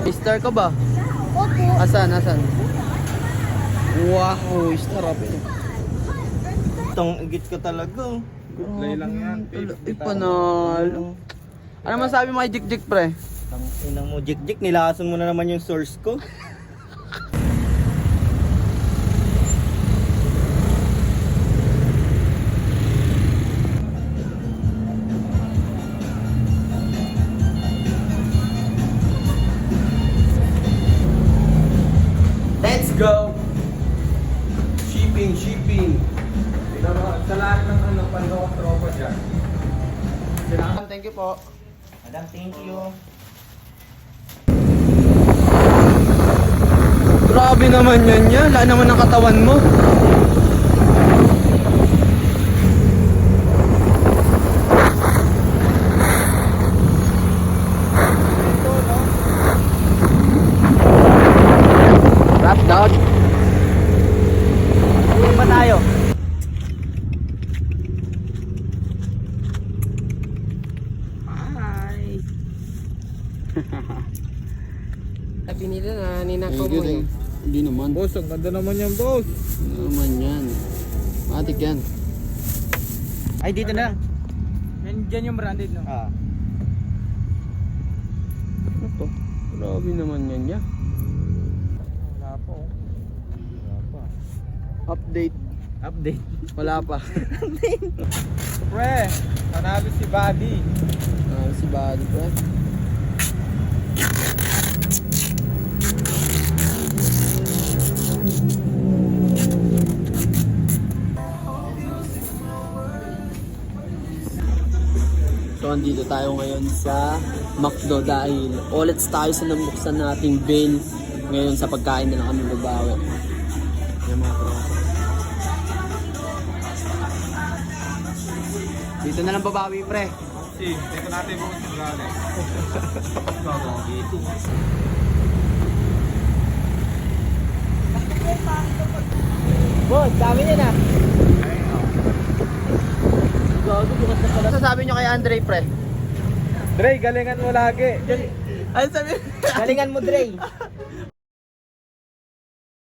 May star ka ba? Opo. Asan? Wow, star up eh. Itong igit ka talaga. Play lang yan. Ay, panalo. Ano masabi mo kay Jik pre? Ang inang mo, Jik, nilason mo na naman yung source ko. Let's go! Shipping. Sa lahat ng panlokong tropa dyan. Thank you po. Madam, thank you. Grabe naman yan. Wala naman ang katawan mo. Rap dog. Saan ba tayo? Sabi nila na ninakaw mo yun. Hindi naman. Boss, ang ganda naman yan, boss. Hindi naman yan. Matik yan. Ay, dito na lang. Yan yung branded, no? Ah. Ano to? Grabe naman yan ya. Wala pa, oh. Wala pa. Update. Wala pa. Pre, panalo si Buddy. Si Buddy pre. So andito tayo ngayon sa McDo dahil ulit tayo sa nabuksan nating bill. Ngayon sa pagkain na lang kami babawi. Yung mga tropa. Dito na lang babawi pre. Teka natin mo sa galing. Boss, dami niya na. Ano sasabi nyo kay Andre pre? Dre, galingan mo lagi. Ano sabi? Galingan mo, Dre.